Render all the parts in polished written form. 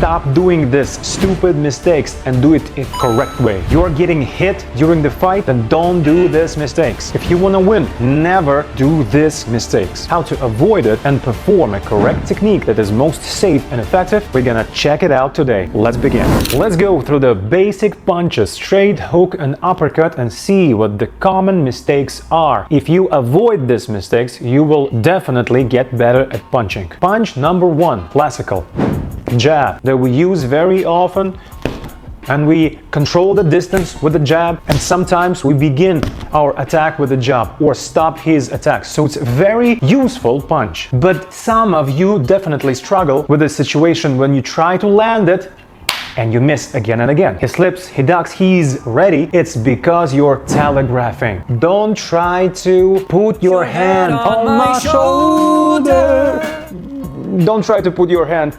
Stop doing this stupid mistakes and do it in correct way. You're getting hit during the fight, then don't do these mistakes. If you want to win, never do these mistakes. How to avoid it and perform a correct technique that is most safe and effective, we're gonna check it out today. Let's begin. Let's go through the basic punches, straight, hook and uppercut, and see what the common mistakes are. If you avoid these mistakes, you will definitely get better at punching. Punch number one, classical jab that we use very often, and we control the distance with the jab, and sometimes we begin our attack with the jab or stop his attack. So it's a very useful punch. But some of you definitely struggle with this situation when you try to land it and you miss again and again. He slips, he ducks, he's ready. It's because you're telegraphing. Don't try to put your hand on my shoulder. Don't try to put your hand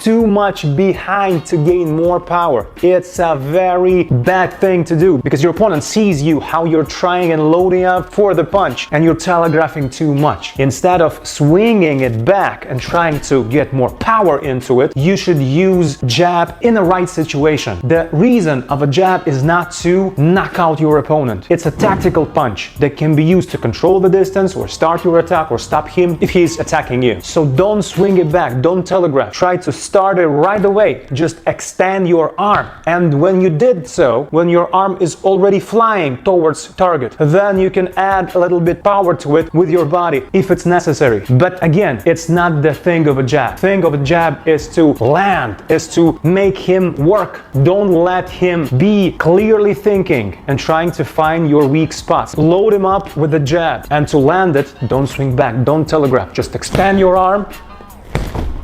too much behind to gain more power. It's a very bad thing to do because your opponent sees you, how you're trying and loading up for the punch, and you're telegraphing too much. Instead of swinging it back and trying to get more power into it, you should use jab in the right situation. The reason of a jab is not to knock out your opponent. It's a tactical punch that can be used to control the distance or start your attack or stop him if he's attacking you. So don't swing it back, don't telegraph. Try to start it right away. Just extend your arm, and when you did so, when your arm is already flying towards target, then you can add a little bit power to it with your body if it's necessary. But again, it's not the thing of a jab. Thing of a jab is to land, is to make him work. Don't let him be clearly thinking and trying to find your weak spots. Load him up with the jab, and to land it, don't swing back, don't telegraph. Just extend your arm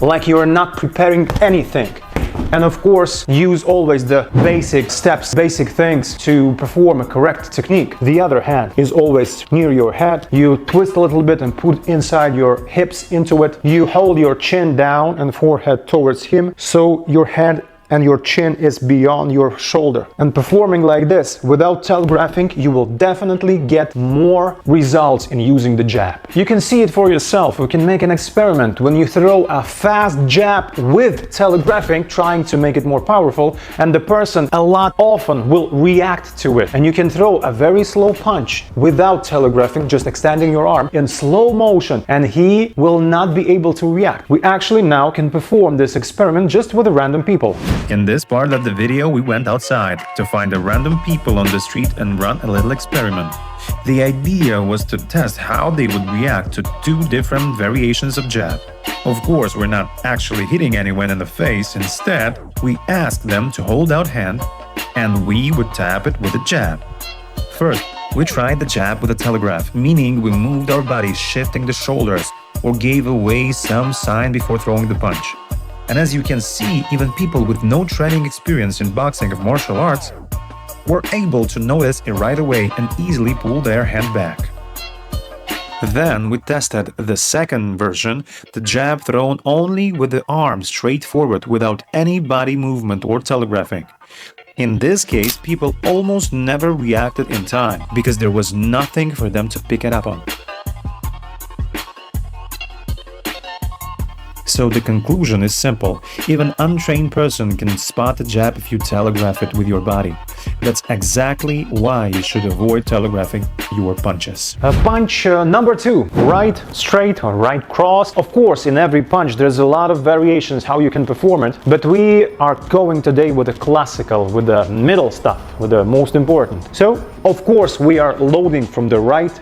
like you're not preparing anything. And of course, use always the basic steps, basic things to perform a correct technique. The other hand is always near your head. You twist a little bit and put inside your hips into it. You hold your chin down and forehead towards him, so your head and your chin is beyond your shoulder. And performing like this without telegraphing, you will definitely get more results in using the jab. You can see it for yourself. You can make an experiment when you throw a fast jab with telegraphing, trying to make it more powerful, and the person a lot often will react to it. And you can throw a very slow punch without telegraphing, just extending your arm in slow motion, and he will not be able to react. We actually now can perform this experiment just with random people. In this part of the video, we went outside to find the random people on the street and run a little experiment. The idea was to test how they would react to two different variations of jab. Of course, we're not actually hitting anyone in the face. Instead, we asked them to hold out hand, and we would tap it with a jab. First, we tried the jab with a telegraph, meaning we moved our bodies, shifting the shoulders, or gave away some sign before throwing the punch. And as you can see, even people with no training experience in boxing or martial arts were able to notice it right away and easily pull their hand back. Then we tested the second version, the jab thrown only with the arm straight forward without any body movement or telegraphing. In this case, people almost never reacted in time because there was nothing for them to pick it up on. So the conclusion is simple. Even untrained person can spot the jab if you telegraph it with your body. That's exactly why you should avoid telegraphing your punches. Punch number two, right straight or right cross. Of course, in every punch there's a lot of variations how you can perform it, but we are going today with the classical, with the middle stuff, with the most important. So, of course, we are loading from the right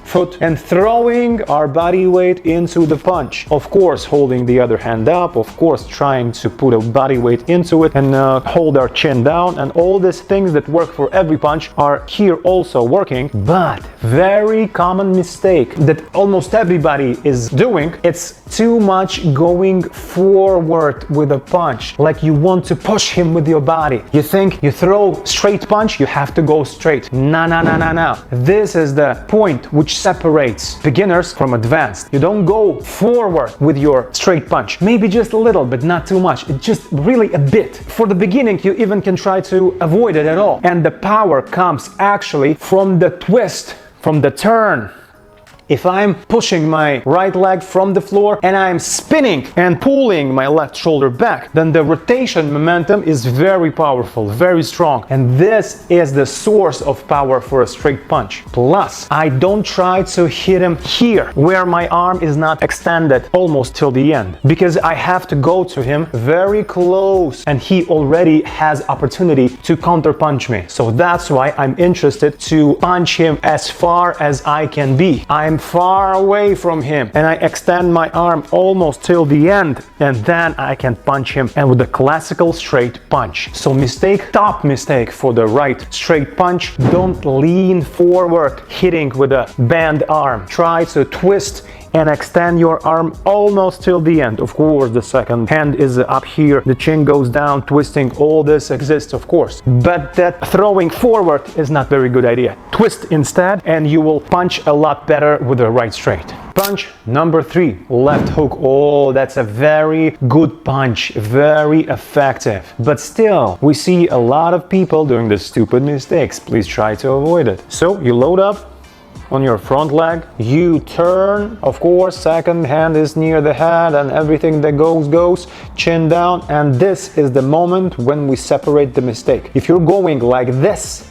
foot and throwing our body weight into the punch. Of course, holding the other hand up, of course, trying to put a body weight into it and hold our chin down, and all these things that work for every punch are here also working. But very common mistake that almost everybody is doing, it's too much going forward with a punch, like you want to push him with your body. You think you throw straight punch, you have to go straight. No. This is the point which separates beginners from advanced. You don't go forward with your straight punch. Maybe just a little, but not too much. It's just really a bit. For the beginning, you even can try to avoid it at all. And the power comes actually from the twist, from the turn If I'm pushing my right leg from the floor and I'm spinning and pulling my left shoulder back, then the rotation momentum is very powerful, very strong. And this is the source of power for a straight punch. Plus, I don't try to hit him here, where my arm is not extended almost till the end, because I have to go to him very close and he already has opportunity to counter punch me. So that's why I'm interested to punch him as far as I can be. I'm far away from him and I extend my arm almost till the end, and then I can punch him, and with a classical straight punch. So top mistake for the right straight punch: don't lean forward hitting with a bent arm. Try to twist and extend your arm almost till the end. Of course, the second hand is up here, the chin goes down, twisting, all this exists, of course. But that throwing forward is not very good idea. Twist instead, and you will punch a lot better with the right straight. Punch number 3, left hook. Oh, that's a very good punch, very effective. But still, we see a lot of people doing the stupid mistakes. Please try to avoid it. So you load up on your front leg, you turn, of course, second hand is near the head, and everything that goes, chin down, and this is the moment when we separate the mistake. If you're going like this,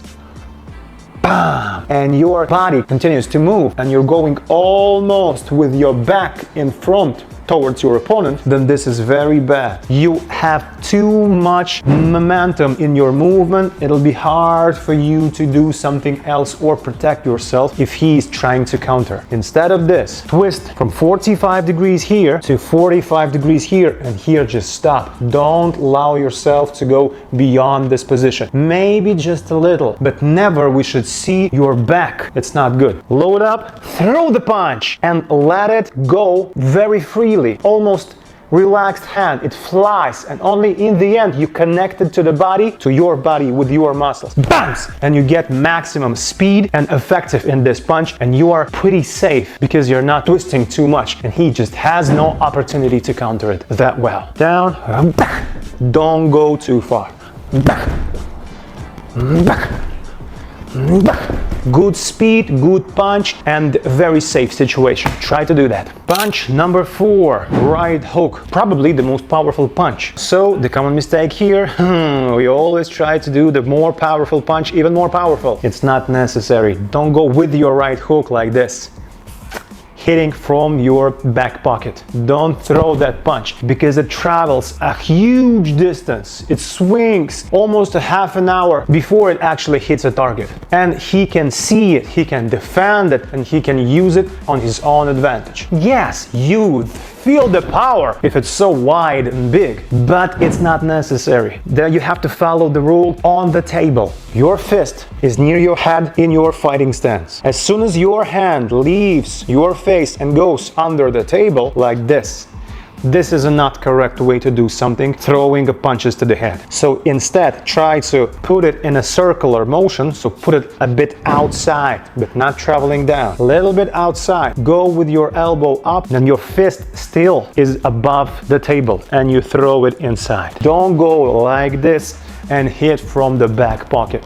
bam, and your body continues to move, and you're going almost with your back in front towards your opponent, then this is very bad. You have too much momentum in your movement. It'll be hard for you to do something else or protect yourself if he's trying to counter. Instead of this, twist from 45 degrees here to 45 degrees here, and here just stop. Don't allow yourself to go beyond this position. Maybe just a little, but never we should see your back. It's not good. Load up, throw the punch, and let it go very freely. Almost relaxed hand, it flies, and only in the end you connect it to the body, to your body with your muscles. Bounce! And you get maximum speed and effective in this punch, and you are pretty safe because you're not twisting too much, and he just has no opportunity to counter it that well. Down, back. Don't go too far. Back, back, back. Good speed, good punch, and very safe situation. Try to do that. Punch number 4, right hook. Probably the most powerful punch. So the common mistake here, we always try to do the more powerful punch even more powerful. It's not necessary. Don't go with your right hook like this, hitting from your back pocket. Don't throw that punch because it travels a huge distance. It swings almost a half an hour before it actually hits a target. And he can see it, he can defend it, and he can use it on his own advantage. Yes, you feel the power if it's so wide and big, but it's not necessary. There you have to follow the rule on the table. Your fist is near your head in your fighting stance. As soon as your hand leaves your face and goes under the table like this, this is a not correct way to do something, throwing punches to the head. So instead, try to put it in a circular motion, so put it a bit outside, but not traveling down. A little bit outside. Go with your elbow up, and your fist still is above the table, and you throw it inside. Don't go like this and hit from the back pocket.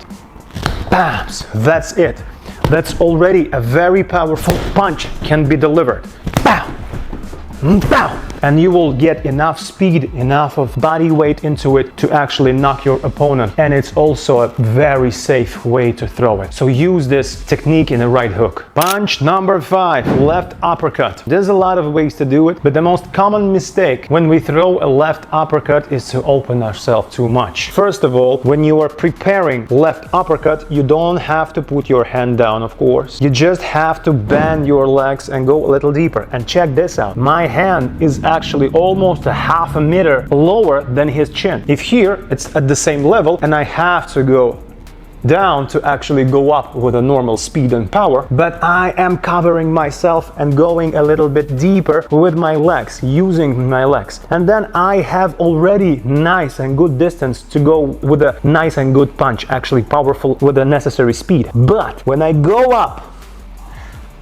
Bams! That's it. That's already a very powerful punch can be delivered. Pow! Pow! And you will get enough speed, enough of body weight into it to actually knock your opponent. And it's also a very safe way to throw it. So use this technique in the right hook. Punch number 5, left uppercut. There's a lot of ways to do it, but the most common mistake when we throw a left uppercut is to open ourselves too much. First of all, when you are preparing left uppercut, you don't have to put your hand down, of course. You just have to bend your legs and go a little deeper. And check this out. My hand is actually almost a half a meter lower than his chin. If here it's at the same level and I have to go down to actually go up with a normal speed and power, but I am covering myself and going a little bit deeper with my legs, using my legs. And then I have already nice and good distance to go with a nice and good punch, actually powerful with the necessary speed. But when I go up,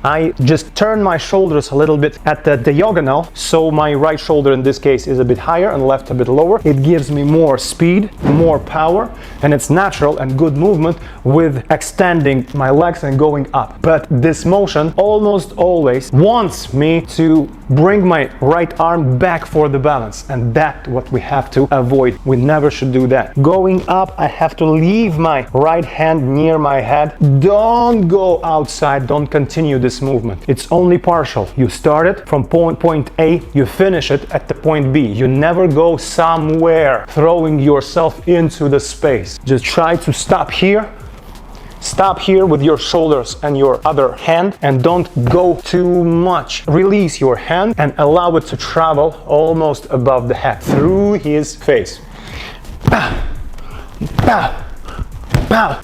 I just turn my shoulders a little bit at the diagonal, so my right shoulder in this case is a bit higher and left a bit lower. It gives me more speed, more power, and it's natural and good movement with extending my legs and going up. But this motion almost always wants me to bring my right arm back for the balance, and that's what we have to avoid. We never should do that. Going up, I have to leave my right hand near my head. Don't go outside, don't continue this movement. It's only partial. You start it from point A, you finish it at the point B. You never go somewhere throwing yourself into the space. Just try to stop here. Stop here with your shoulders and your other hand, and don't go too much. Release your hand and allow it to travel almost above the head, through his face. Bah, bah.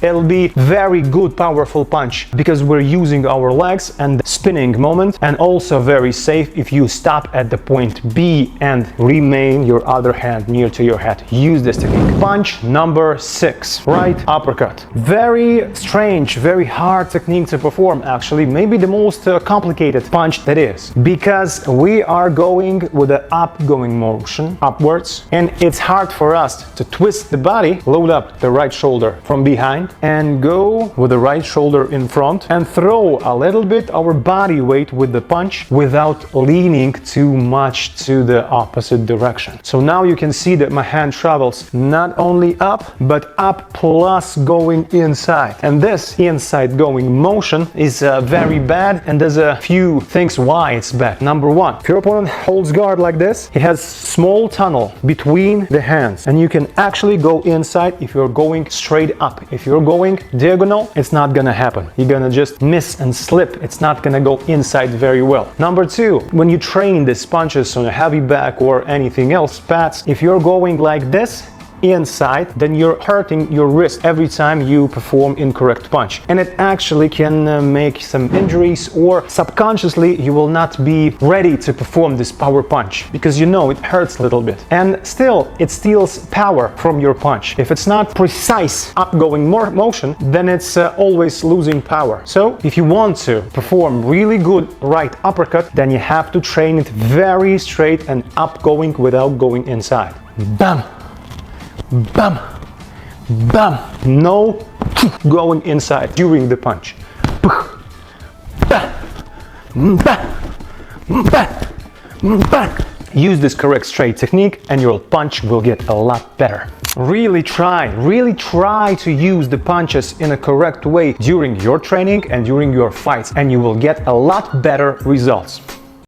It'll be very good, powerful punch because we're using our legs and spinning moment, and also very safe if you stop at the point B and remain your other hand near to your head. Use this technique. Punch number 6, right uppercut. Very strange, very hard technique to perform, actually, maybe the most complicated punch that is, because we are going with an upgoing motion upwards, and it's hard for us to twist the body, load up the right shoulder from behind and go with the right shoulder in front and throw a little bit our body weight with the punch without leaning too much to the opposite direction. So now you can see that my hand travels not only up, but up plus going inside. And this inside going motion is very bad, and there's a few things why it's bad. Number one, if your opponent holds guard like this, he has small tunnel between the hands, and you can actually go inside if you're going straight up. If you're going diagonal, it's not gonna happen. You're gonna just miss and slip. It's not gonna go inside very well. Number two, when you train these punches on a heavy back or anything else, pads, if you're going like this, inside, then you're hurting your wrist every time you perform incorrect punch, and it actually can make some injuries, or subconsciously you will not be ready to perform this power punch because you know it hurts a little bit, and still it steals power from your punch. If it's not precise upgoing motion, then it's always losing power. So if you want to perform really good right uppercut, then you have to train it very straight and upgoing without going inside. Bam! Bam! Bam! No going inside during the punch. Use this correct straight technique and your punch will get a lot better. Really try to use the punches in a correct way during your training and during your fights, and you will get a lot better results.